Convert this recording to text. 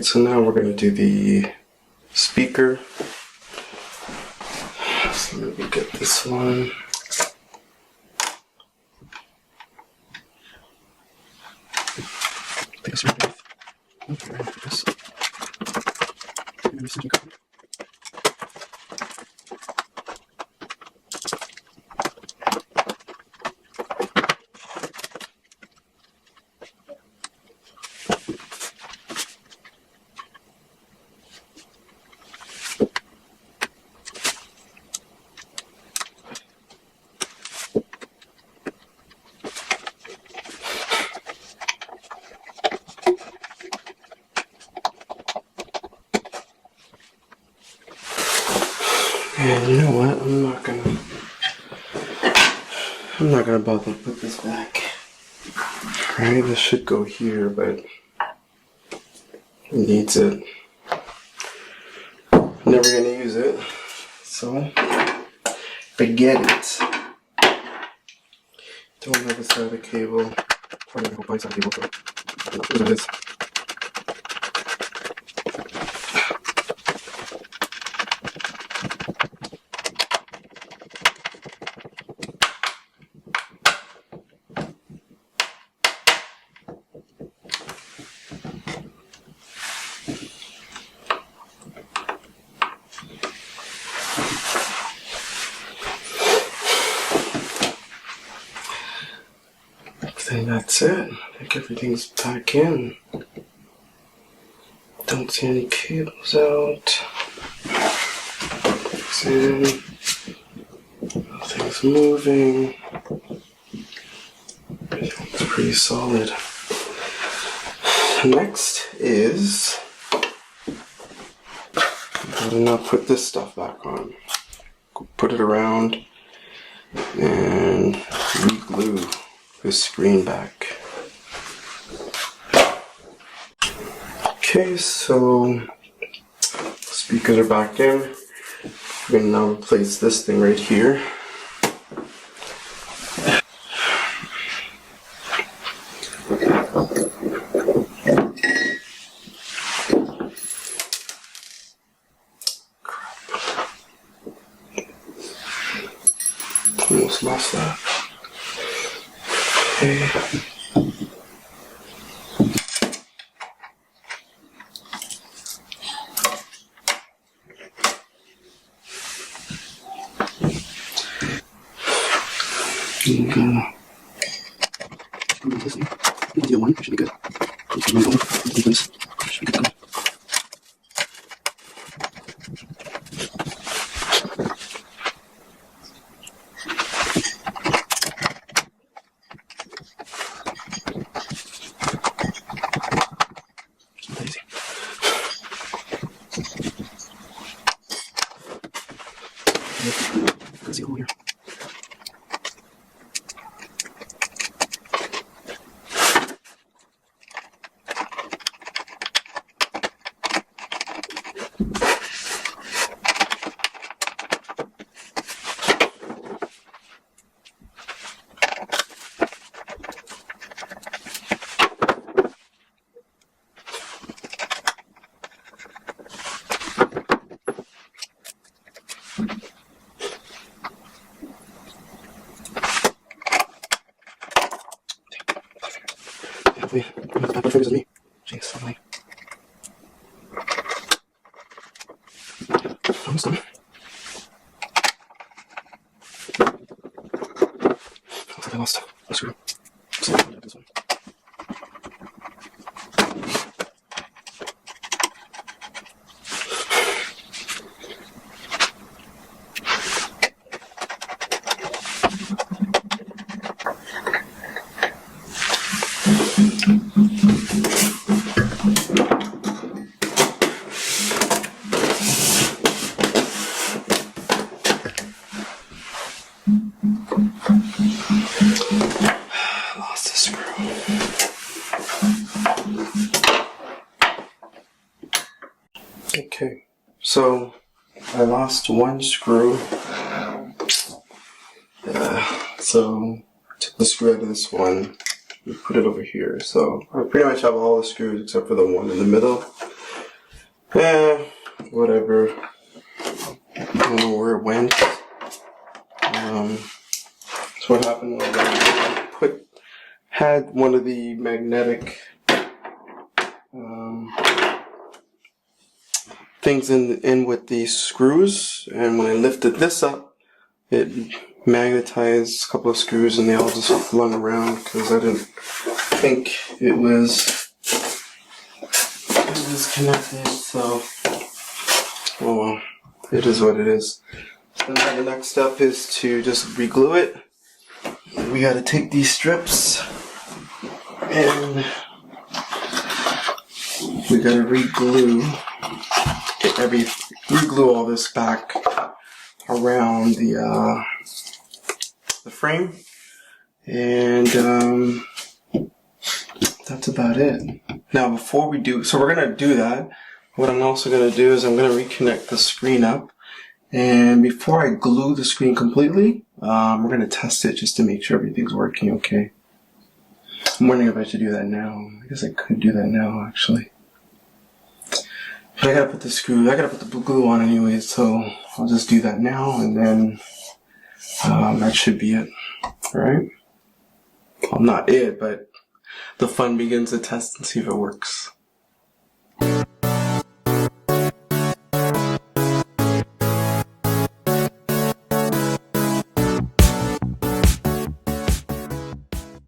so now we're going to do the speaker. So let me get this one. And you know what? I'm not gonna bother to put this back. Right, this should go here, but it needs it. Never gonna use it, so forget it. Don't have the side of the cable. Probably gonna go buy some cable for it. I'm not sure what it is. I think that's it. I think everything's back in. Don't see any cables out. It's in. Nothing's moving. Everything's pretty solid. Next is, how to now put this stuff back on. Put it around and re-glue the screen back. Okay, so speakers are back in. We're gonna now replace this thing right here. Almost lost that. Okay. Idea one should be good. Should be good to go. Let's see over here. Bad fingers as me. Jeez, finally. Almost done. Looks like I lost a screw. So I'll grab this one. Lost a screw. Okay, so I lost one screw. So I took the screw out of this one and put it over here. So I pretty much have all the screws except for the one in the middle. Whatever. I don't know where it went. So what happened was I had one of the magnetic things in with these screws, and when I lifted this up, it magnetized a couple of screws and they all just flung around because I didn't think it was connected. So, oh well, it is what it is. So now the next step is to just re-glue it. We got to take these strips and we got to re-glue all this back around the frame, and that's about it. Now before we do, so we're gonna do that. What I'm also gonna do is I'm gonna reconnect the screen up, and before I glue the screen completely, we're gonna test it just to make sure everything's working okay. I'm wondering if I should do that now. I guess I could do that now actually. But I gotta put the glue on anyway, so I'll just do that now, and then that should be it, right? Well, not it, but the fun begins to test and see if it works.